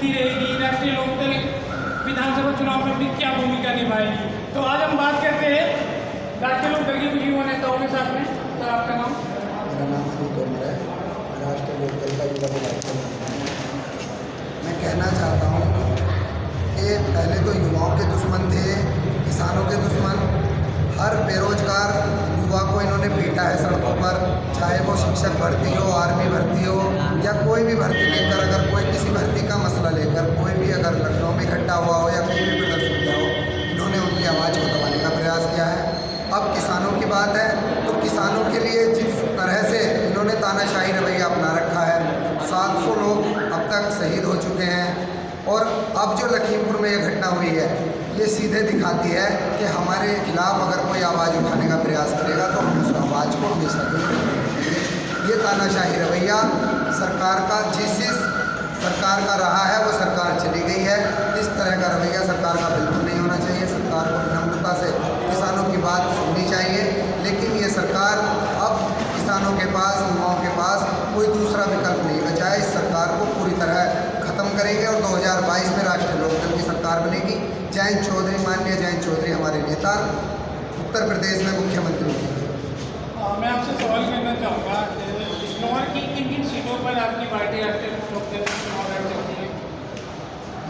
स्थिति रहेगी, राष्ट्रीय लोकदल विधानसभा चुनाव में भी क्या भूमिका निभाएगी। तो आज हम बात करते हैं राष्ट्रीय लोकदल के कुछ युवा नेताओं के साथ में। सर, आपका नाम? मेरा नाम अनिल तोमर है, राष्ट्रीय लोकदल का युवा विधायक। मैं कहना चाहता हूँ कि पहले तो युवाओं के दुश्मन थे, किसानों के दुश्मन, हर बेरोजगार युवा को इन्होंने पीटा है सड़कों पर, चाहे वो शिक्षक भर्ती हो, आर्मी भर्ती हो या कोई भी भर्ती लेकर, अगर कोई किसी भर्ती का मसला लेकर कोई भी अगर लखनऊ में इकट्ठा हुआ हो या कहीं भी प्रदर्शन किया हो, इन्होंने उनकी आवाज़ को दबाने का प्रयास किया है। अब किसानों की बात है तो किसानों के लिए जिस तरह से इन्होंने तानाशाही रवैया अपना रखा है, 700 लोग अब तक शहीद हो चुके हैं। और अब जो लखीमपुर में ये घटना हुई है, ये सीधे दिखाती है कि हमारे खिलाफ अगर कोई आवाज़ उठाने का प्रयास करेगा तो हम उस आवाज़ को हमेशा के लिए रखेंगे। ये तानाशाही रवैया सरकार का जिस सरकार का रहा है वो सरकार चली गई है। इस तरह का रवैया सरकार का बिल्कुल नहीं होना चाहिए। सरकार को विनम्रता से किसानों की बात सुननी चाहिए, लेकिन ये सरकार अब किसानों के पास, युवाओं के पास कोई दूसरा विकल्प नहीं बचा है। इस सरकार को पूरी तरह खत्म करेंगे और 2022 में राष्ट्रीय लोकदल की सरकार बनेगी। जयंत चौधरी, माननीय जयंत चौधरी हमारे नेता उत्तर प्रदेश में मुख्यमंत्री बनेंगे। मैं आपसे सवाल करना चाहूँगा, बिजनौर की किन किन सीटों पर आपकी पार्टी राष्ट्रीय लोकदल चुनाव लड़ सकती है?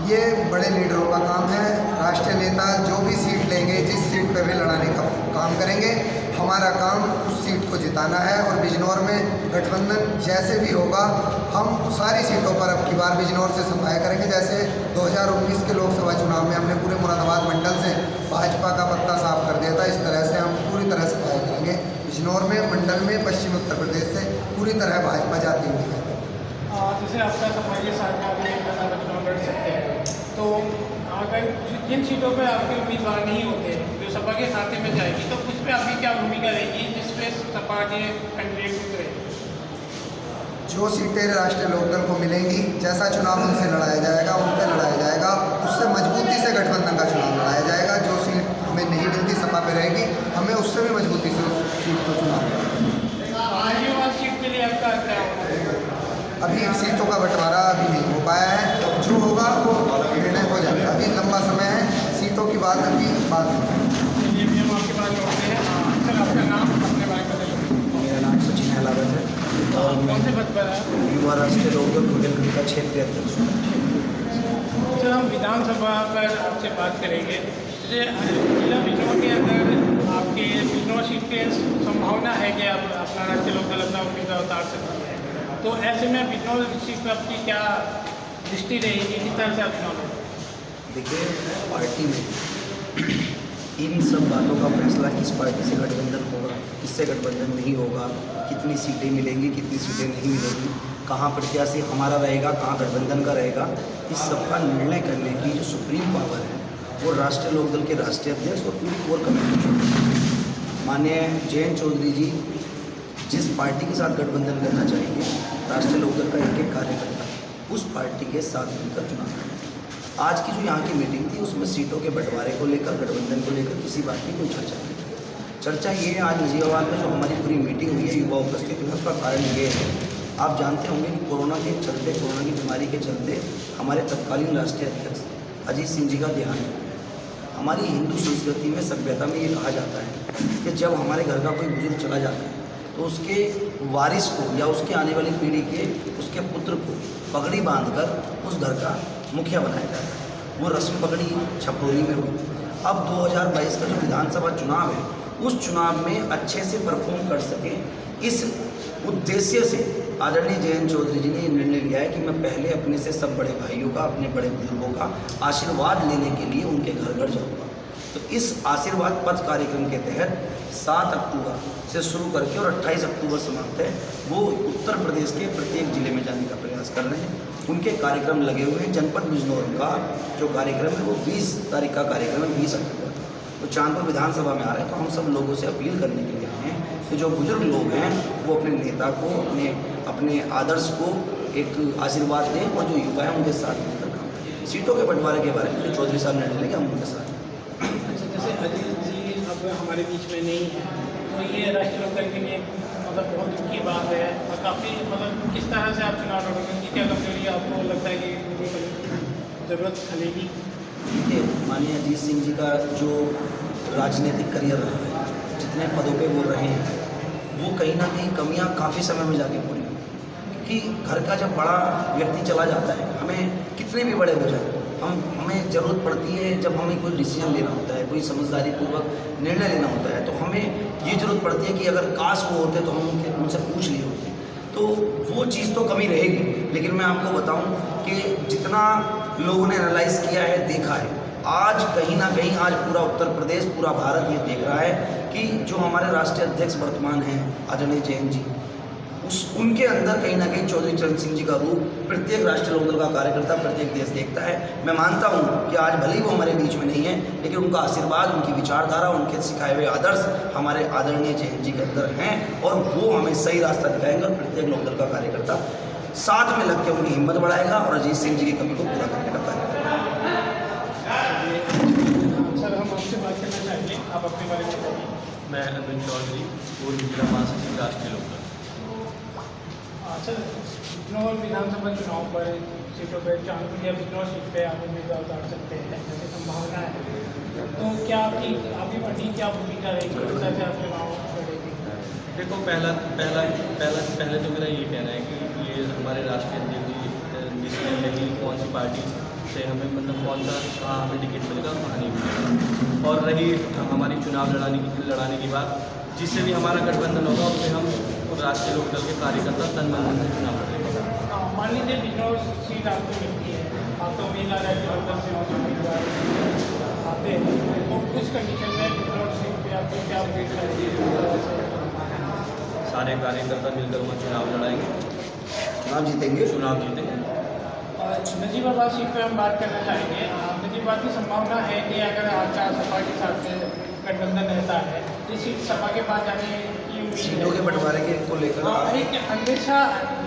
ये बड़े लीडरों का काम है। राष्ट्रीय नेता जो भी सीट लेंगे, जिस सीट पर भी लड़ाने का काम करेंगे, हमारा काम उस सीट को जिताना है। और बिजनौर में गठबंधन जैसे भी होगा, हम सारी सीटों पर अब की बार बिजनौर से सफाई करेंगे। जैसे 2019 के लोकसभा चुनाव में हमने पूरे मुरादाबाद मंडल से भाजपा का पत्ता साफ कर दिया था, इस तरह से हम पूरी तरह सफाई करेंगे। बिजनौर में, मंडल में, पश्चिमी उत्तर प्रदेश से पूरी तरह भाजपा जाती हुई दिखाई। जैसे आपका सपा के साथ में आप विधानसभा चुनाव लड़ सकते हैं, तो अगर जिन सीटों पर आपके उम्मीदवार नहीं होते जो सपा के खाते में जाएगी, तो उस पर आपकी क्या भूमिका रहेगी जिसपे सपा के कैंडिडेट उतरे? जो सीटें राष्ट्रीय लोकदल को मिलेंगी, जैसा चुनाव उनसे लड़ाया जाएगा, उन पर लड़ाया जाएगा, उससे मजबूती से गठबंधन का चुनाव लड़ाया जाएगा। जो सीट हमें नहीं मिलती सपा पे रहेगी, हमें उससे भी मजबूती से उस सीट को चुनाव लड़ाएगा। सीट के लिए आपका क्या होगा? अभी सीटों का बंटवारा अभी नहीं हो पाया है, जो होगा वो निर्णय हो जाएगा। अभी लंबा समय है, सीटों की बात अभी बात नहीं। चलिए, हम आपके पास लौटते हैं। सर, आपका नाम अपने बारे में बताइए। मेरा नाम सचिन हलावत है और मैं कौन से पद पर है? युवा राष्ट्रीय लोकदल बुंदेलखंड का क्षेत्रीय अध्यक्ष हूँ। सर, हम विधानसभा पर आपसे बात करेंगे। जैसे जिला बिजनौर के अंदर आपके बिजनौर सीट की संभावना है कि आप अपना राष्ट्रीय लोकदल अपना उम्मीदवार उतार सकते हैं, तो ऐसे में बिजनौर सीट पर आपकी क्या दृष्टि रहेगी, किस तरह से आप चुनाव लड़ेंगे? देखिए, पार्टी में इन सब बातों का फैसला किस पार्टी से गठबंधन होगा, किससे गठबंधन नहीं होगा, कितनी सीटें मिलेंगी, कितनी सीटें नहीं मिलेंगी, कहाँ प्रत्याशी हमारा रहेगा, कहाँ गठबंधन का रहेगा, इस सब का निर्णय करने की जो सुप्रीम पावर है वो राष्ट्रीय लोकदल के राष्ट्रीय अध्यक्ष और पूरी कोर कमेटी माननीय जयंत चौधरी जी जिस पार्टी के साथ गठबंधन करना चाहेंगे, राष्ट्रीय लोकदल का एक एक कार्यकर्ता उस पार्टी के साथ मिलकर चुनाव करेंगे। आज की जो यहाँ की मीटिंग थी उसमें सीटों के बंटवारे को लेकर, गठबंधन को लेकर किसी बात की कोई चर्चा नहीं थी। चर्चा ये है, आज नजीबाबाद में जो हमारी पूरी मीटिंग हुई है, युवा उपस्थित हुए, उसका कारण ये है, आप जानते होंगे कि कोरोना के चलते, कोरोना की बीमारी के चलते हमारे तत्कालीन राष्ट्रीय अध्यक्ष अजीत सिंह जी का देहांत हो गया। हमारी हिंदू संस्कृति में, सभ्यता में ये कहा जाता है कि जब हमारे घर का कोई बुजुर्ग चला जाता है तो उसके वारिस को या उसके आने वाली पीढ़ी के उसके पुत्र को पगड़ी बांधकर उस घर का मुखिया बनाया जाता है। वो रस्म पगड़ी छपरोली में हुई। अब 2022 का जो विधानसभा चुनाव है, उस चुनाव में अच्छे से परफॉर्म कर सके, इस उद्देश्य से आदरणीय जयंत चौधरी जी ने ये निर्णय लिया है कि मैं पहले अपने से सब बड़े भाइयों का, अपने बड़े बुजुर्गों का आशीर्वाद लेने के लिए उनके घर घर जाऊँगा। तो इस आशीर्वाद पथ कार्यक्रम के तहत 7 अक्टूबर से शुरू करके और 28 अक्टूबर समाप्त है, वो उत्तर प्रदेश के प्रत्येक जिले में जाने का प्रयास कर रहे हैं। उनके कार्यक्रम लगे हुए हैं। जनपद बिजनौर का जो कार्यक्रम है वो 20 तारीख का कार्यक्रम है, 20 अक्टूबर का। तो चांदपुर विधानसभा में आ रहे हैं, तो हम सब लोगों से अपील करने के लिए आए हैं कि जो बुजुर्ग लोग हैं वो अपने नेता को, अपने आदर्श को एक आशीर्वाद दें और जो युवा हैं उनके साथ मिलकर काम करें। सीटों के बंटवारे के बारे में जो चौधरी साहब निर्णय लेंगे, हम उनके साथ। अच्छा, जैसे अजीत जी अब हमारे बीच में नहीं है, तो ये राष्ट्रीय लोकदल के लिए मतलब बहुत दुख की बात है। और काफ़ी मतलब किस तरह से आप चुनाव लड़ोगे, उनकी क्या कमजोरी आपको लगता है कि ज़रूरत खलेगी? देखिए, माननीय अजीत सिंह जी का जो राजनीतिक करियर रहा है, जितने पदों पे वो रहे हैं, वो कहीं ना कहीं कमियां काफ़ी समय में जाके पूरी हुई। क्योंकि घर का जब बड़ा व्यक्ति चला जाता है, हमें कितने भी बड़े हो जाए, हमें ज़रूरत पड़ती है जब हमें कोई डिसीजन लेना होता है, कोई समझदारी पूर्वक निर्णय लेना होता है, तो हमें ये ज़रूरत पड़ती है कि अगर काश वो होते तो हम उनसे पूछ लिए होते। तो वो चीज़ तो कमी रहेगी, लेकिन मैं आपको बताऊं कि जितना लोगों ने एनालाइज़ किया है, देखा है, आज कहीं ना कहीं आज पूरा उत्तर प्रदेश, पूरा भारत ये देख रहा है कि जो हमारे राष्ट्रीय अध्यक्ष वर्तमान हैं आदरणीय जयंत जी, उनके अंदर कहीं ना कहीं चौधरी चरण सिंह जी का रूप प्रत्येक राष्ट्रीय लोकदल का कार्यकर्ता, प्रत्येक देश देखता है। मैं मानता हूं कि आज भले ही वो हमारे बीच में नहीं है, लेकिन उनका आशीर्वाद, उनकी विचारधारा, उनके सिखाए हुए आदर्श हमारे आदरणीय जयंत जी के अंदर हैं और वो हमें सही रास्ता दिखाएंगे और प्रत्येक लोकदल का कार्यकर्ता साथ में लग के उनकी हिम्मत बढ़ाएगा और अजीत सिंह जी की कमी को पूरा करने का कार्य करेगा। सर, हम आपसे बात करना चाहेंगे, आप अपने बारे में बताइए। मैं अरविंद चौधरी, पूर्व जिला महासचिव राष्ट्रीय लोकदल। सर, बिजनौर विधानसभा चुनाव पर सीटों पर चांदपुर या बिजनौर सीट पर आप उम्मीदवार उतार सकते हैं, ऐसी संभावना है, तो क्या आपकी पार्टी क्या भूमिका रहेगी, किस तरह से आप चुनाव लड़ेंगे? देखो, पहले तो मेरा ये कहना है कि ये हमारे राष्ट्रीय अध्यक्ष जी डिसीजन लेंगे कौन सी पार्टी से हमें, मतलब कौन सा कहाँ हमें टिकट मिलेगा, कहाँ नहीं मिलेगा। और रही हमारी चुनाव लड़ाने की बात, जिससे भी हमारा गठबंधन होगा उससे हम राष्ट्रीय लोकदल के कार्यकर्ता तन मन से चुनाव लड़ेंगे। मान लीजिए बिजनौर सीट आपको मिलती है, आप तो उम्मीदवार राष्ट्रीय लोकदल से उम्मीदवार आते हैं, तो उस कंडीशन में बिजनौर सीट पर आपको क्या उम्मीद है? सारे कार्यकर्ता मिलकर वहाँ चुनाव लड़ाएंगे, चुनाव जीतेंगे। और नजीबाबाद सीट पर हम बात करना चाहेंगे। नजीबाबाद की संभावना है कि अगर आचार सपा के साथ गठबंधन रहता है, तो सीट सपा के पास जाने की उम्मीद सीटों के बंटवारे के को लेकर एक अंदेशा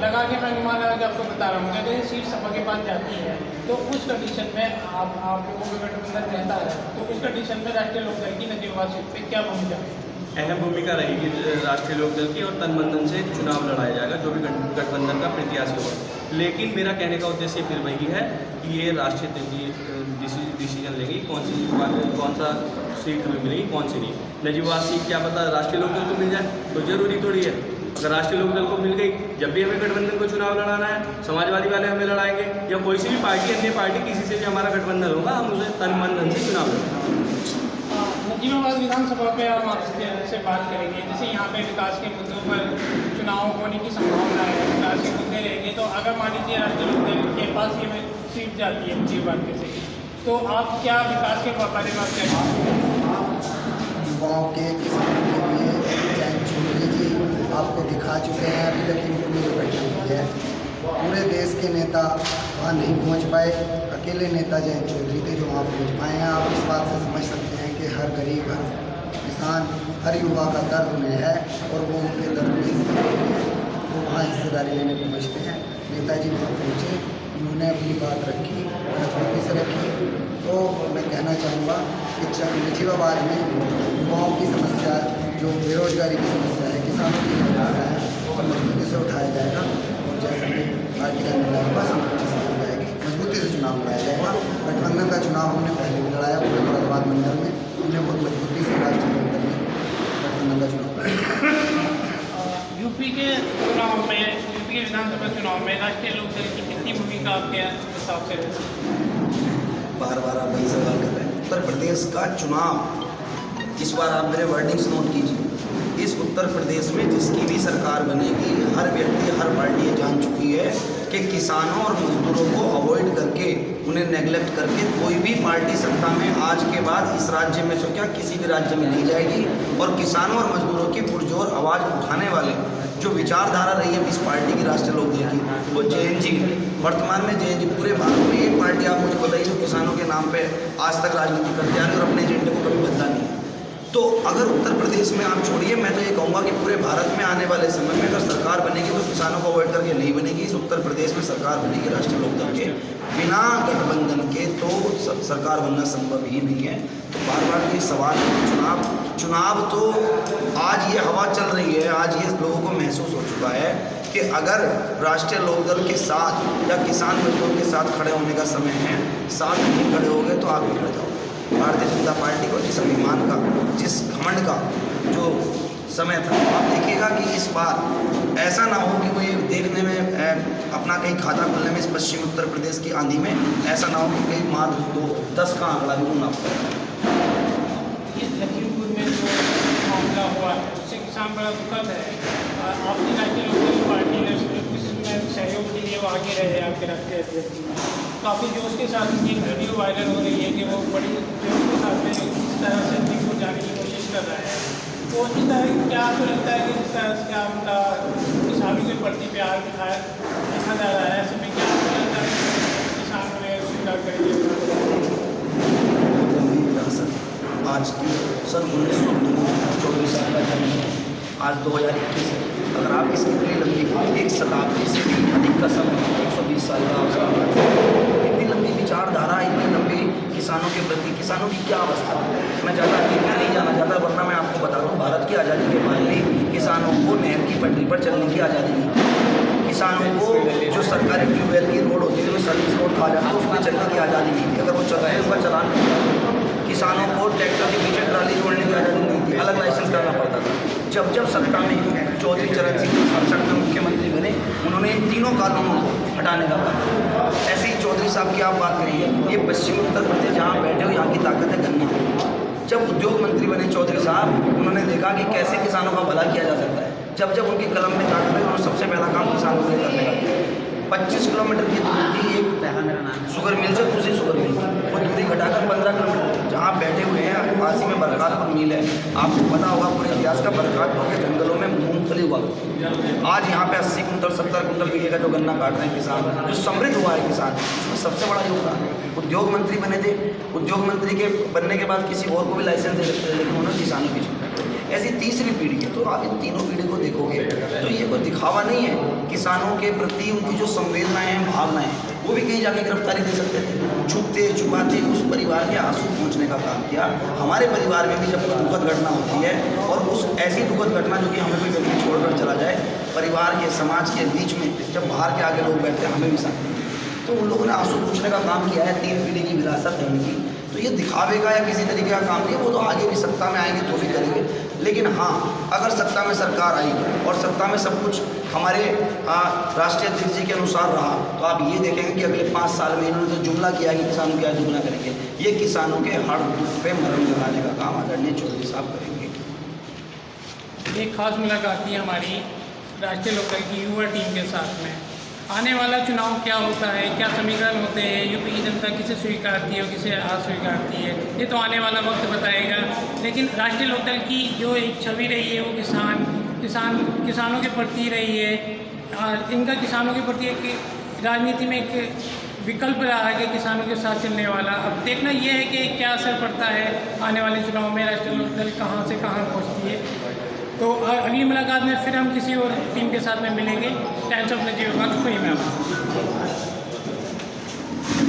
लगा के मैं अनुमान लगा के आपको बता रहा हूँ कि अगर सीट सपा के पास जाती है तो उस कंडीशन में आप लोगों का गठबंधन रहता है, तो उस कंडीशन में राष्ट्रीय लोकदल की नजीबाबाद सीट पर क्या भूमिका है? अहम भूमिका रहेगी राष्ट्रीय लोकदल की और तन मन से चुनाव लड़ाया जाएगा, जो भी गठबंधन का प्रत्याशी होगा। लेकिन मेरा कहने का उद्देश्य फिर वही है कि ये राष्ट्रीय डिसीजन लेंगी कौन सा सीट हमें मिलेगी, कौन सी नहीं। नजीबाबाद सीट क्या पता राष्ट्रीय लोकदल को मिल जाए, तो जरूरी थोड़ी है। अगर राष्ट्रीय लोकदल को मिल गई, जब भी हमें गठबंधन को चुनाव लड़ाना है, समाजवादी वाले हमें लड़ाएंगे या कोई सी भी पार्टी, अन्य पार्टी, किसी से भी हमारा गठबंधन होगा, हम उसे तन मन धन से चुनाव लड़ेंगे। नजीबाबाद विधानसभा पे हम आपसे बात करेंगे, जैसे यहाँ पे विकास के मुद्दों पर चुनाव होने की संभावना है, विकास के मुद्दे रहेंगे, तो अगर मान लीजिए राष्ट्रीय लोकदल के पास ये सीट जाती है नजीबाबाद में से, तो आप क्या विकास के बारे में आपसे युवाओं के, किसानों के लिए जयंत चौधरी जी आपको दिखा चुके हैं। अभी लखीमपुर में जो घटना हुई है, पूरे देश के नेता वहाँ नहीं पहुँच पाए, अकेले नेता जयंत चौधरी थे जो वहाँ पहुँच पाए हैं। आप इस बात से समझ सकते हैं कि हर गरीब, हर किसान, हर युवा का दर्द उन्हें है और वो उनके दर्द में वो वहाँ हिस्सेदारी लेने पहुँचते हैं। नेताजी वहाँ पहुँचे, उन्होंने अपनी बात रखी, मजबूती से रखी। तो मैं कहना चाहूँगा कि नजीबाबाद में युवाओं की समस्या, जो बेरोजगारी की समस्या है, किसानों की समस्या है, वो मजबूती से उठाया जाएगा और जैसे कि पार्टी का निर्णय होगा, संगठित की जाएगी, मजबूती से चुनाव लड़ाया जाएगा। गठबंधन का चुनाव हमने पहले भी लड़ाया, पूरे मुरादाबाद मंडल में हमने बहुत मजबूती से राष्ट्रीय मंडल में गठबंधन का चुनाव लड़ाया। यूपी के चुनाव में, यूपी के विधानसभा चुनाव में राष्ट्रीय लोकदल की कितनी भूमिका आपके हिसाब से रहती है? बार बार आप वही सवाल कर रहे हैं। उत्तर प्रदेश का चुनाव, इस बार आप मेरे वर्डिंग्स नोट कीजिए। इस उत्तर प्रदेश में जिसकी भी सरकार बनेगी, हर व्यक्ति, हर पार्टी ये जान चुकी है कि किसानों और मजदूरों को अवॉइड करके, उन्हें नेगलेक्ट करके कोई भी पार्टी सत्ता में आज के बाद इस राज्य में तो क्या किसी भी राज्य में नहीं जाएगी। और किसानों और मजदूरों की पुरजोर आवाज़ उठाने वाले जो विचारधारा रही है इस पार्टी की, राष्ट्रीय लोकदल की, वो जयंत जी, वर्तमान में जयंत जी पूरे भारत में एक पार्टी आप मुझे बताइए जो किसानों के नाम पे आज तक राजनीति करते आ रही और अपने एजेंडे को कभी बदला नहीं है। तो अगर उत्तर प्रदेश में आप छोड़िए, मैं तो ये कहूँगा कि पूरे भारत में आने वाले समय में अगर सरकार बनेगी तो किसानों को अवॉइड करके नहीं बनेगी। इस उत्तर प्रदेश में सरकार बनेगी राष्ट्रीय लोकदल के, बिना गठबंधन के तो सरकार बनना संभव ही नहीं है। तो बार बार ये सवाल है, चुनाव तो आज ये हवा चल रही है, आज ये लोगों को महसूस हो चुका है कि अगर राष्ट्रीय लोकदल के साथ या किसान मजदूर के साथ खड़े होने का समय है, साथ नहीं खड़े हो गए तो आप बिखर जाओगे। भारतीय जनता पार्टी को जिस अभिमान का, जिस घमंड का जो समय था, आप देखिएगा कि इस बार ऐसा ना हो कि कोई देखने में अपना कहीं खाता खोलने में इस पश्चिम उत्तर प्रदेश की आंधी में ऐसा ना हो कि कहीं मात्र 10 का आंकड़ा भी ना हो। ये लखीमपुर में जो मामला हुआ है उससे किसान बड़ा दुखद है। आपकी राष्ट्रीय लोकदल पार्टी ने इसमें सहयोग के लिए वो आगे रहे, आपके राष्ट्रीय अध्यक्ष काफ़ी जोश के साथ उनकी वीडियो वायरल हो रही है कि वो बड़ी जोश के साथ में इस तरह से दिल को जाने की कोशिश कर रहा है। तो इस तरह क्या आपको लगता है कि जिस तरह से क्या उनका किसानों के प्रति प्यार दिखाया देखा जा रहा है, ऐसे में क्या आपको लगता है कि किसानों ने स्वीकार करेंगे? आज की सन 1902 24 साल का जन्म है, आज 2021 है। अगर आप इसकी इतनी लंबी एक शताब्दी से भी अधिक का समय 120 साल का इतनी लंबी विचारधारा, इतनी लंबी किसानों के प्रति, किसानों की क्या अवस्था है, मैं ज़्यादा मैं नहीं जाना चाहता, वरना मैं आपको बता दूँ भारत की आज़ादी के बाद भी किसानों को नहर की पटरी पर चलने की आज़ादी नहीं थी। किसानों को जो सरकारी ट्यूबवेल की रोड होती थी, जो सर्विस रोड कहा जाता है, उसमें चलने की आज़ादी नहीं थी। अगर वो चल रहे हैं उसका चलान किसानों को ट्रैक्टर के पीछे ट्राली जोड़ने की आज़ादी नहीं थी, अलग लाइसेंस करना पड़ता था। जब सत्ता में चौधरी चरण सिंह 67 में मुख्यमंत्री बने, उन्होंने इन तीनों कानूनों को हटाने का काम। ऐसे ही चौधरी साहब की आप बात करिए, ये पश्चिमी उत्तर प्रदेश जहाँ बैठे हो, यहाँ की ताकत है गन्ना। जब उद्योग मंत्री बने चौधरी साहब, उन्होंने देखा कि कैसे किसानों का भला किया जा सकता है। जब उनकी कलम में ताकत है, उन्होंने सबसे पहला काम किसानों के लिए करने का किया। 25 किलोमीटर की दूरी थी एक शुगर मिल से दूसरी शुगर मिल, वो दूरी घटाकर 15 किलोमीटर जहाँ बैठे हुए हैं, पास ही में बरकातपुर मिल है। आपको पता होगा पूरे इतिहास का, बरकातपुर के जंगलों में मूंगफली हुआ। आज यहाँ पे 80 कुंटल 70 कुंटल बीघे का जो गन्ना काट रहे हैं किसान, जो समृद्ध हुआ है किसान, उसमें सबसे बड़ा योगदान है। उद्योग मंत्री बने थे, उद्योग मंत्री के बनने के बाद किसी और को भी लाइसेंस दे सकते थे, लेकिन उन्होंने किसानों की चिंता। ऐसी तीसरी पीढ़ी है, तो आप इन तीनों पीढ़ी को देखोगे तो ये कोई दिखावा नहीं है। किसानों के प्रति उनकी जो संवेदनाएं हैं, भावनाएं, वो भी कहीं जाके गिरफ्तारी दे सकते थे। छुपते छुपाते उस परिवार के आंसू पहुँचने का काम किया। हमारे परिवार में भी जब कोई दुखद घटना होती है, और उस ऐसी दुखद घटना जो कि हमें कोई व्यक्ति छोड़कर चला जाए, परिवार के, समाज के बीच में जब बाहर के आगे लोग बैठते हैं, हमें भी शांति, तो उन लोगों ने आंसू पूछने का काम किया है। 3 पीढ़ी की विरासत है उनकी, तो ये दिखावे का या किसी तरीके का काम नहीं है। वो तो आगे भी सत्ता में आएंगे तो भी करेंगे, लेकिन हाँ, अगर सत्ता में सरकार आई और सत्ता में सब कुछ हमारे राष्ट्रीय अध्यक्ष जी के अनुसार रहा, तो आप ये देखेंगे कि अगले 5 साल में इन्होंने जो जुमला किया कि किसानों की आय दुगना करेंगे, ये किसानों के हर दुख पे मरहम लगाने का काम आदरणीय चौधरी साहब करेंगे। एक खास मुलाकात थी हमारी राष्ट्रीय लोकदल की युवा टीम के साथ में। आने वाला चुनाव क्या होता है, क्या समीकरण होते हैं, यूपी की जनता किसे स्वीकारती है और किसे अस्वीकारती है, ये तो आने वाला वक्त बताएगा। लेकिन राष्ट्रीय लोकदल की जो एक छवि रही है, वो किसानों के प्रति रही है। इनका किसानों के प्रति एक राजनीति में एक विकल्प रहा है कि किसानों के साथ चलने वाला। अब देखना यह है कि क्या असर पड़ता है आने वाले चुनाव में, राष्ट्रीय लोकदल कहाँ से कहाँ पहुँचती है। तो अगली मुलाकात में फिर हम किसी और टीम के साथ में मिलेंगे। टाइम्स ऑफ नजीब खुई में।